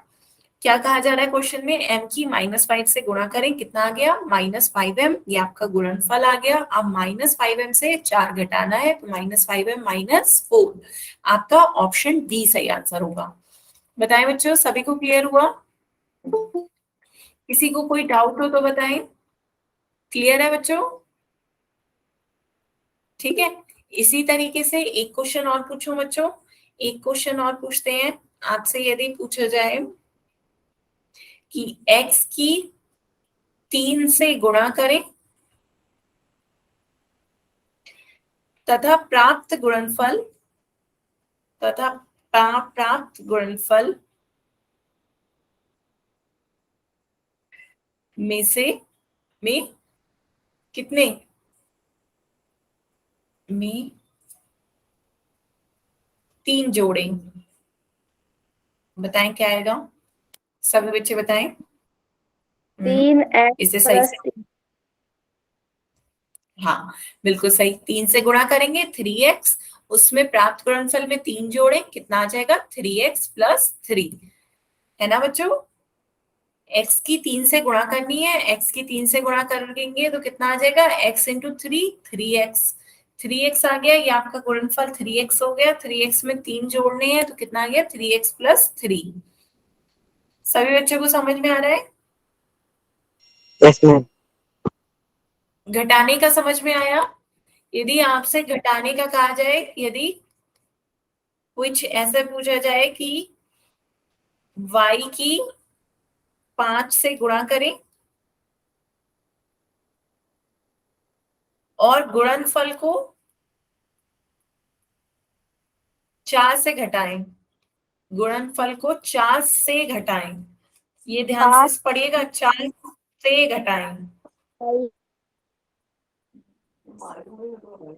[SPEAKER 1] क्या कहा जा रहा है क्वेश्चन में, m की -5 से गुणा करें, कितना आ गया, -5m, ये आपका गुणनफल आ गया। अब -5m से 4 घटाना है, तो -5m -4, आपका ऑप्शन डी सही आंसर होगा। बताएं बच्चों, सभी को क्लियर हुआ, किसी को कोई डाउट हो तो बताएं। क्लियर है बच्चों, ठीक है। इसी तरीके से एक क्वेश्चन और पूछूं बच्चों, एक क्वेश्चन और पूछते हैं आपसे। यदि पूछा जाए कि x की 3 से गुणा करें तथा प्राप्त गुणनफल, तथा प्राप्त गुणनफल में से, में कितने, में 3 जोड़ें, बताएं क्या आएगा, सभी बच्चे बताएं।
[SPEAKER 2] 3x
[SPEAKER 1] इसे सही
[SPEAKER 2] प्लस
[SPEAKER 1] से, हाँ बिल्कुल सही, 3 से गुणा करेंगे 3x, उसमें प्राप्त गुणनफल में 3 जोड़ें, कितना आ जाएगा, 3x + 3, है ना बच्चों। x की 3 से गुणा करनी है, x की 3 से गुणा करेंगे तो कितना आ जाएगा, x × 3, 3x, 3x आ गया, ये आपका गुणनफल 3x हो गया, 3x में 3 जोड़ने हैं तो कितना आ गया, 3x + 3। सभी बच्चों को समझ में आ रहा है,
[SPEAKER 3] Yes, ma'am.
[SPEAKER 1] घटाने का समझ में आया। यदि आपसे घटाने का कहा जाए, यदि कुछ ऐसा पूछा जाए कि y की 5 से गुणा करें और गुणनफल को 4 से घटाएं, गुणनफल को 4 से घटाएं, ये ध्यान से
[SPEAKER 2] 5
[SPEAKER 1] पढ़िएगा, 4 से घटाएं,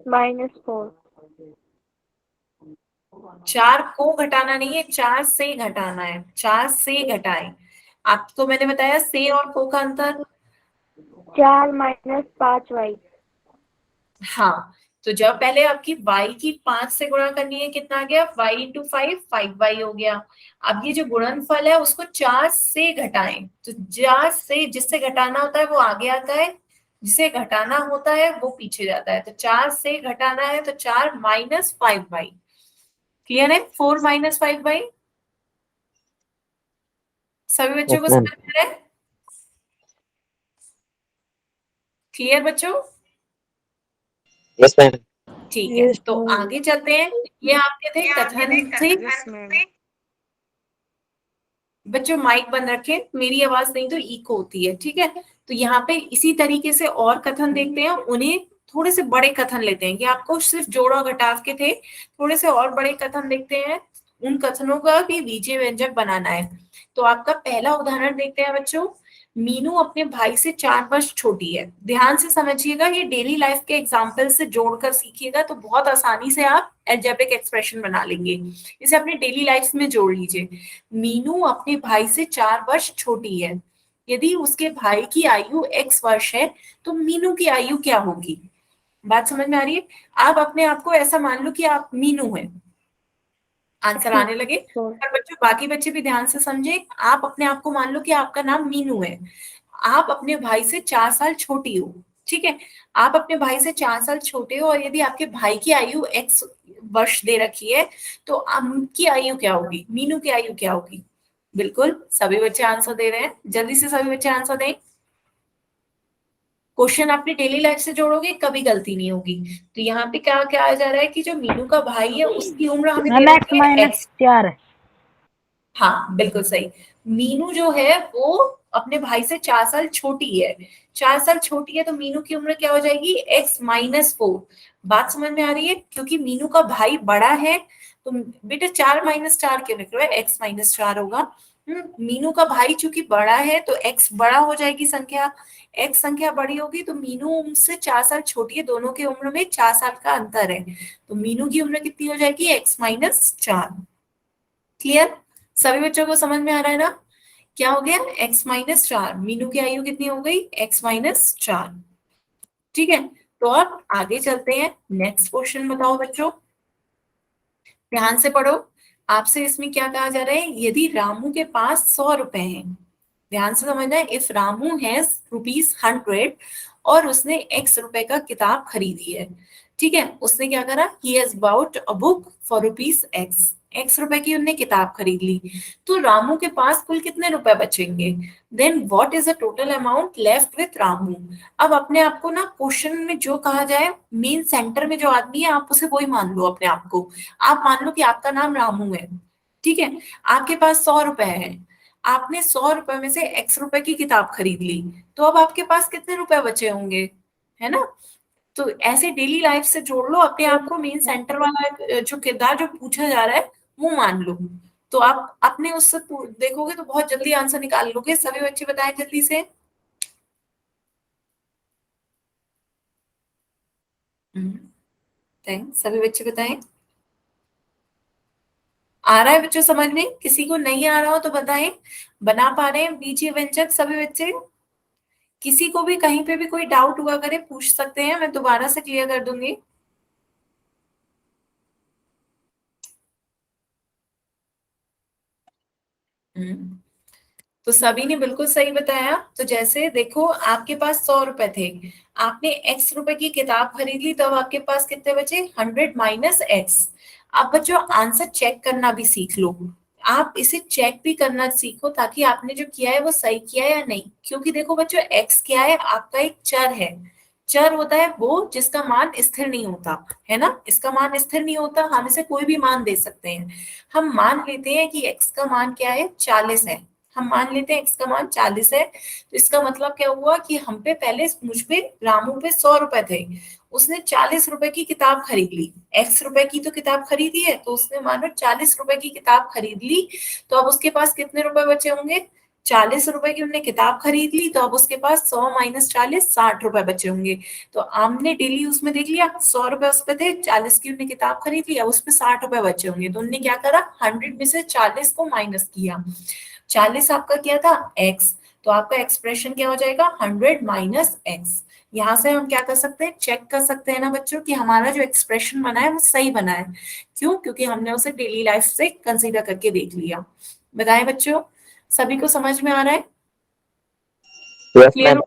[SPEAKER 2] -4
[SPEAKER 1] 4 को घटाना नहीं है, 4 से घटाना है, 4 से घटाएं। आपको मैंने बताया से और को का अंतर।
[SPEAKER 2] 4 -5y।
[SPEAKER 1] हाँ, तो जब पहले आपकी y की 5 से गुणा करनी है, कितना आ गया, y इंटू 5, 5y हो गया। अब ये जो गुणनफल है उसको 4 से घटाएं, तो 4 से जिससे घटाना होता है वो आगे आता है, जिसे घटाना होता है वो पीछे जाता है। तो 4 से घटाना है तो 4 माइनस 5y। क्लियर है? 4 माइनस 5y। सभी बच्चों
[SPEAKER 3] Yes,
[SPEAKER 1] को
[SPEAKER 3] ma'am.
[SPEAKER 1] समझ में आ रहा है? क्लियर बच्चों?
[SPEAKER 3] Yes, ma'am.
[SPEAKER 1] ठीक है, तो आगे चलते हैं। ये आपके थे कथन से। बच्चों माइक बंद रखें, मेरी आवाज नहीं तो इको होती है, ठीक है? तो यहाँ पे इसी तरीके से और कथन देखते हैं, उन्हें थोड़े से बड़े कथन लेते हैं, कि आपको सिर्फ जोड़ घटाव के थे, थोड़े से और बड़े कथन देखते हैं, उन कथनों का भी बीजीय व्यंजक बनाना है। तो आपका पहला उदाहरण देखते हैं बच्चों। मीनू अपने भाई से 4 वर्ष छोटी है। ध्यान से समझिएगा, ये डेली लाइफ के एग्जाम्पल से जोड़कर सीखिएगा तो बहुत आसानी से आप एल्जेब्रिक एक्सप्रेशन बना लेंगे। इसे अपने डेली लाइफ में जोड़ लीजिए। मीनू अपने भाई से 4 वर्ष छोटी है। यदि उसके भाई की आयु x वर्ष है तो मीनू की आयु क्या होगी? बात समझ में आ रही है? आप अपने आप को ऐसा मान लो कि आप मीनू हैं, आंसर आने लगे। पर बच्चों बाकी बच्चे भी ध्यान से समझे, आप अपने आप को मान लो कि आपका नाम मीनू है, आप अपने भाई से 4 साल छोटी हो, ठीक है? आप अपने भाई से 4 साल छोटे हो, और यदि आपके भाई की आयु x वर्ष दे रखी है तो आपकी आयु क्या होगी, मीनू की आयु क्या होगी? बिल्कुल सभी बच्चे आंसर दे रहे हैं, जल्दी से सभी बच्चे आंसर दें। क्वेश्चन अपनी डेली लाइफ से जोड़ोगे कभी गलती नहीं होगी। तो यहाँ पे क्या क्या आ जा रहा है कि जो मीनू का भाई है उसकी उम्र हमें दे रखी है x। हाँ बिल्कुल सही। मीनू जो है वो अपने भाई से 4 साल छोटी है, 4 साल छोटी है तो मीनू की उम्र क्या हो जाएगी, x-4। बात समझ में आ रही है? क्योंकि मीनू का भाई बड़ा है तो बेटा 4-4 क्यों लिख रहे हो, x-4 होगा। मीनू का भाई चूंकि बड़ा है तो x बड़ा हो जाएगी संख्या, x संख्या बड़ी होगी तो मीनू उनसे 4 साल छोटी है, दोनों की उम्र में 4 साल का अंतर है, तो मीनू की उम्र कितनी हो जाएगी, x-4। क्लियर? सभी बच्चों को समझ में आ रहा है ना? क्या हो गया, x-4। मीनू की आयु कितनी हो गई, x-4। ठीक है, तो अब आगे चलते हैं। नेक्स्ट क्वेश्चन बताओ बच्चों, ध्यान से पढ़ो। आपसे इसमें क्या कहा जा रहा है, यदि रामू के पास 100 रुपए हैं, ध्यान से समझना है, इफ रामू हैज ₹100 और उसने x रुपए का किताब खरीदी है, ठीक है? उसने क्या करा, he has bought a book for ₹x, x रुपए की उन्हें किताब खरीद ली, तो रामू के पास कुल कितने रुपए बचेंगे? Then what is the total amount left with Ramu? अब अपने आप को ना क्वेश्चन में जो कहा जाए, मेन सेंटर में जो आदमी है आप उसे वही मान लो अपने आप को। आप मान लो कि आपका नाम रामू है, ठीक है? आपके पास 100 रुपए है, आपने 100 रुपए में से x रुपए की किताब खरीद ली, तो अब आपके पास कितने रुपए बचे होंगे, है ना? तो ऐसे डेली लाइफ से जोड़ लो अपने आप को, मेन सेंटर वाला जो किरदार जो पूछा जा रहा है वो मान लो, तो आप अपने उससे देखोगे तो बहुत जल्दी आंसर निकाल लोगे। सभी बच्चे बताएं जल्दी से। सभी बच्चे बताएं। आ रहा है बच्चों समझ में? किसी को नहीं आ रहा हो तो बताएं। बना पा रहे हैं बीजीय व्यंजक सभी बच्चे? किसी को भी कहीं पे भी कोई डाउट हुआ करे पूछ सकते हैं, मैं दोबारा से क्लियर कर दूंगी। तो सभी ने बिल्कुल सही बताया। तो जैसे देखो आपके पास 100 रुपए थे, आपने x रुपए की किताब खरीद ली, तो अब आपके पास कितने बचे, 100 माइनस एक्स। अब बच्चों आंसर चेक करना भी सीख लो, आप इसे चेक भी करना सीखो ताकि आपने जो किया है वो सही किया है या नहीं। क्योंकि देखो बच्चों x क्या है, आपका एक चर है। चर होता है वो जिसका मान स्थिर नहीं होता, है ना? इसका मान स्थिर नहीं होता, हम इसे कोई भी मान दे सकते हैं। हम मान लेते हैं कि x का मान क्या है, 40 है, हम मान लेते हैं x का मान 40 है, तो इसका मतलब क्या हुआ कि हम पे पहले मुझ पे रामू पे 100 रुपए थे, उसने 40 रुपए की किताब खरीद ली, x रुपए की तो किताब खरीदी है, तो उसने मानो 40 रुपए की किताब खरीद ली, तो अब उसके पास कितने रुपए बचे होंगे? 40 रुपए की उन्होंने किताब खरीद ली, तो अब उसके पास 100 माइनस 40 60 रुपए बचे होंगे। तो हमने डेली उसमें देख लिया 100 रुपए उस पे थे, 40 की उन्हें किताब खरीद लिया, उस पे 60 रुपए बचे होंगे, तो उन्होंने क्या करा, 100 में से 40 को माइनस किया। 40 आपका क्या था, एक्स, तो आपका एक्सप्रेशन क्या हो जाएगा, 100 माइनस एक्स। यहाँ से हम क्या कर सकते हैं, चेक कर सकते हैं ना बच्चों कि हमारा जो एक्सप्रेशन बना है वो सही बना है। क्यों? क्योंकि हमने उसे डेली लाइफ से कंसीडर करके देख लिया। बताएं बच्चों, सभी को समझ में आ रहा है?
[SPEAKER 3] Yes,
[SPEAKER 1] clear?
[SPEAKER 3] ma'am.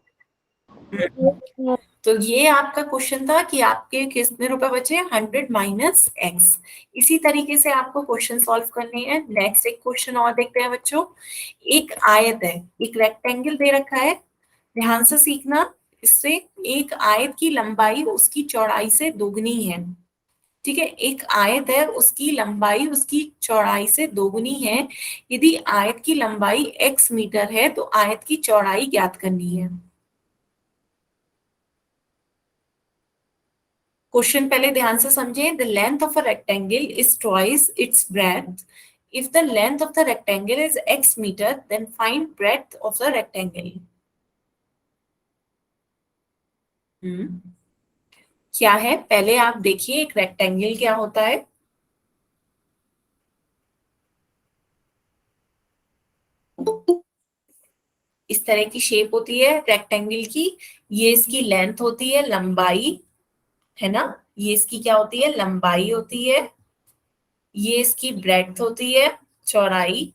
[SPEAKER 1] तो ये आपका क्वेश्चन था कि आपके कितने रुपए बचे, 100 माइनस एक्स। इसी तरीके से आपको क्वेश्चन सॉल्व करने हैं। नेक्स्ट एक क्वेश्चन और देखते हैं बच्चों। एक आयत है, एक रेक्टेंगल दे रखा है, ध्यान से सीखना। इससे एक आयत की लंबाई उसकी चौड़ाई से दोगुनी है। ठीक है, एक आयत है, उसकी लंबाई उसकी चौड़ाई से दोगुनी है। यदि आयत की लंबाई x मीटर है तो आयत की चौड़ाई ज्ञात करनी है। क्वेश्चन पहले ध्यान से समझे। The length of a rectangle is twice its breadth. If the length of the rectangle is x metre then find breadth of the rectangle. क्या है, पहले आप देखिए एक रेक्टेंगल क्या होता है। इस तरह की शेप होती है रेक्टेंगल की। ये इसकी लेंथ होती है, लंबाई, है ना। ये इसकी क्या होती है, लंबाई होती है। ये इसकी ब्रेड्थ होती है, चौड़ाई।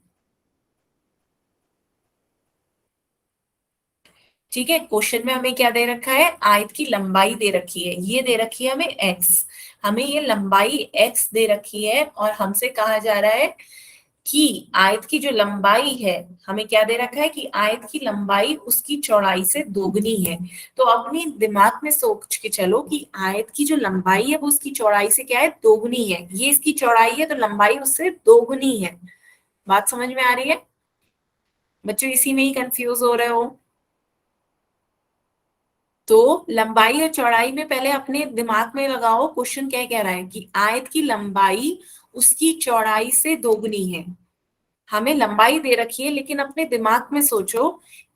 [SPEAKER 1] ठीक है, क्वेश्चन में हमें क्या दे रखा है, आयत की लंबाई दे रखी है, ये दे रखी है हमें एक्स। हमें ये लंबाई एक्स दे रखी है और हमसे कहा जा रहा है कि आयत की जो लंबाई है, हमें क्या दे रखा है कि आयत की लंबाई उसकी चौड़ाई से दोगुनी है। तो अपने दिमाग में सोच के चलो कि आयत की जो लंबाई है वो उसकी चौड़ाई से क्या है, दोगुनी है। ये इसकी चौड़ाई है तो लंबाई उससे दोगुनी है। बात समझ में आ रही है बच्चों? इसी में ही कंफ्यूज हो रहे हो? तो लंबाई और चौड़ाई में पहले अपने दिमाग में लगाओ, क्वेश्चन क्या कह रहा है कि आयत की लंबाई उसकी चौड़ाई से दोगुनी है। हमें लंबाई दे रखी है, लेकिन अपने दिमाग में सोचो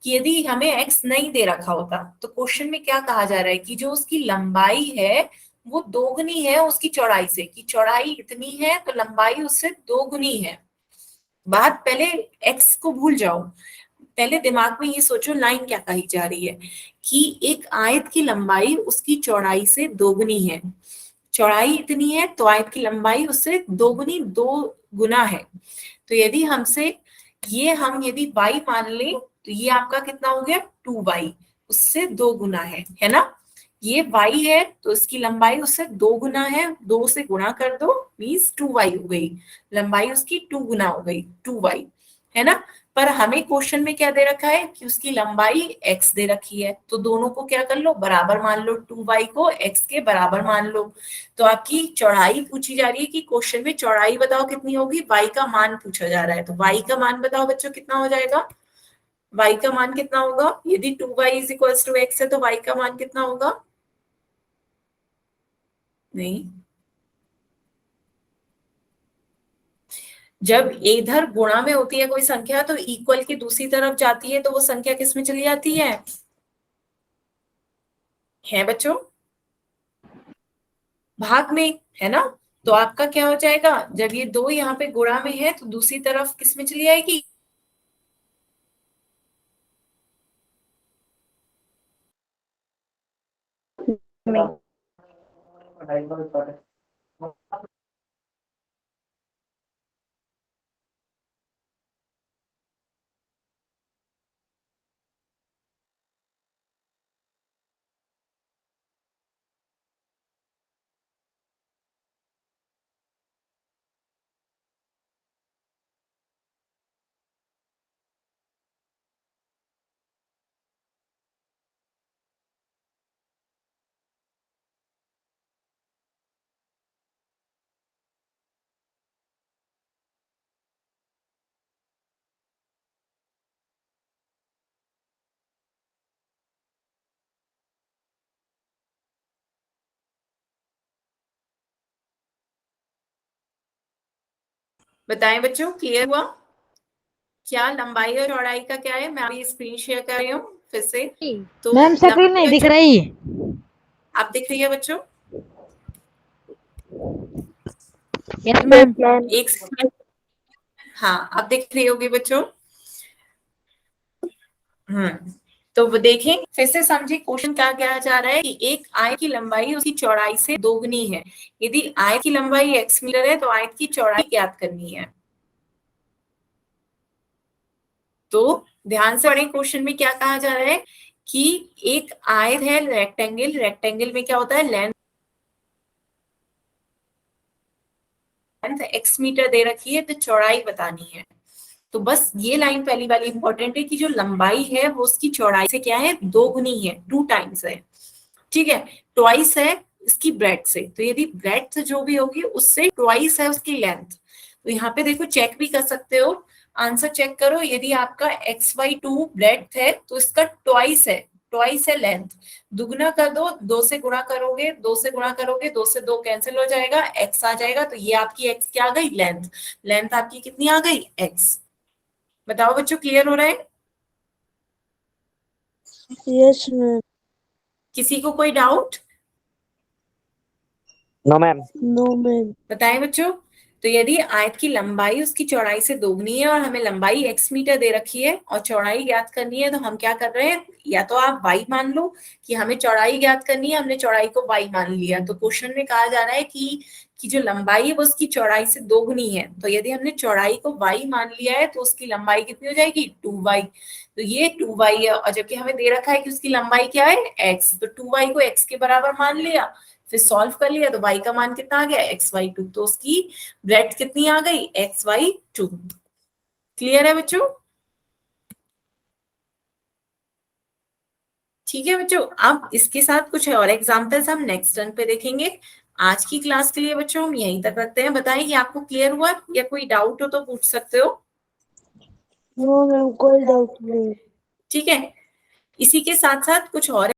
[SPEAKER 1] कि यदि हमें एक्स नहीं दे रखा होता तो क्वेश्चन में क्या कहा जा रहा है कि जो उसकी लंबाई है वो दोगुनी है उसकी चौड़ाई से, कि चौड़ाई इतनी है तो लंबाई उससे दोगुनी है। बात पहले एक्स को भूल जाओ, पहले दिमाग में ये सोचो लाइन क्या कही जा रही है कि एक आयत की लंबाई उसकी चौड़ाई से दोगुनी है। चौड़ाई इतनी है तो आयत की लंबाई उससे दोगुनी, दो गुना है। तो यदि हमसे ये हम यदि y मान ले तो ये आपका कितना हो गया, 2y, उससे दो गुना है ना। ये y है तो इसकी लंबाई उससे दो गुना है, दो से गुणा कर दो मीन्स 2y हो गई, लंबाई उसकी 2 गुना हो गई, 2y, है ना। पर हमें क्वेश्चन में क्या दे रखा है कि उसकी लंबाई x दे रखी है, तो दोनों को क्या कर लो, बराबर मान लो, 2y को x के बराबर मान लो। तो आपकी चौड़ाई पूछी जा रही है कि क्वेश्चन में चौड़ाई बताओ कितनी होगी, y का मान पूछा जा रहा है, तो y का मान बताओ बच्चों कितना हो जाएगा। y का मान कितना होगा, यदि 2y is equals to x है तो y का मान कितना होगा। नहीं, जब इधर गुणा में होती है कोई संख्या तो इक्वल की दूसरी तरफ जाती है तो वो संख्या किस में चली जाती है बच्चों, भाग में, है ना। तो आपका क्या हो जाएगा, जब ये दो यहाँ पे गुणा में है तो दूसरी तरफ किस में चली आएगी,
[SPEAKER 2] में।
[SPEAKER 1] बताएं बच्चों, क्लियर हुआ? क्या लंबाई और चौड़ाई का क्या है? मैं अभी स्क्रीन शेयर कर रही हूँ फिर से। तो
[SPEAKER 4] मैम स्क्रीन नहीं दिख रही।
[SPEAKER 1] आप दिख रही है बच्चों?
[SPEAKER 4] Yes ma'am.
[SPEAKER 1] एक सेकंड। हाँ, अब दिख रही होगी बच्चों। तो वो देखें, फिर से समझे क्वेश्चन क्या कहा जा रहा है कि एक आयत की लंबाई उसकी चौड़ाई से दोगुनी है। यदि आयत की लंबाई x मीटर है तो आयत की चौड़ाई ज्ञात करनी है। तो ध्यान से पढ़ें, क्वेश्चन में क्या कहा जा रहा है कि एक आयत है रेक्टेंगल, रेक्टेंगल में क्या होता है, लेंथ x मीटर दे रखी है, तो चौड़ाई बतानी है। तो बस ये लाइन पहली वाली इंपॉर्टेंट है कि जो लंबाई है वो उसकी चौड़ाई से क्या है, दोगुनी है, 2 टाइम्स है। ठीक है, ट्वाइस है इसकी ब्रेड से। तो यदि ब्रेड जो भी होगी उससे ट्वाइस है उसकी लेंथ। तो यहाँ पे देखो, चेक भी कर सकते हो, आंसर चेक करो। यदि आपका x/2 ब्रेड है तो इसका ट्वाइस है, ट्वाइस है लेंथ। दुगुना कर दो, 2 से गुणा करोगे, 2 से गुणा करोगे, 2 से 2 कैंसिल हो जाएगा, x आ जाएगा। तो ये आपकी x क्या आ गई, लेंथ। लेंथ आपकी कितनी आ गई, x। बताओ बच्चों, क्लियर हो रहा है?
[SPEAKER 2] Yes ma'am.
[SPEAKER 1] किसी को कोई doubt?
[SPEAKER 3] No, ma'am.
[SPEAKER 2] No ma'am.
[SPEAKER 1] बताएं बच्चों। तो यदि आयत की लंबाई उसकी चौड़ाई से दोगुनी है और हमें लंबाई x मीटर दे रखी है और चौड़ाई ज्ञात करनी है, तो हम क्या कर रहे हैं, या तो आप y मान लो कि हमें चौड़ाई ज्ञात करनी है, हमने चौड़ाई को y मान लिया। तो क्वेश्चन में कहा जा रहा है कि जो लंबाई है वो उसकी चौड़ाई से दोगुनी है। तो यदि हमने चौड़ाई को y मान लिया है तो उसकी लंबाई कितनी हो जाएगी, 2y। तो ये 2y है, और जबकि हमें दे रखा है कि उसकी लंबाई क्या है, x। तो 2y को x के बराबर मान लिया, फिर सॉल्व कर लिया, तो y का मान कितना आ गया, x/2। तो उसकी ब्रेड्थ कितनी आ गई, x/2। क्लियर है बच्चों? ठीक है बच्चों, अब इसके साथ कुछ और एग्जांपल्स हम नेक्स्ट टर्न पे देखेंगे। आज की क्लास के लिए बच्चों हम यहीं तक रखते हैं। बताएं कि आपको क्लियर हुआ, या कोई डाउट हो तो पूछ सकते हो।
[SPEAKER 2] नो मैम, कोई डाउट नहीं।
[SPEAKER 1] ठीक है, इसी के साथ साथ कुछ और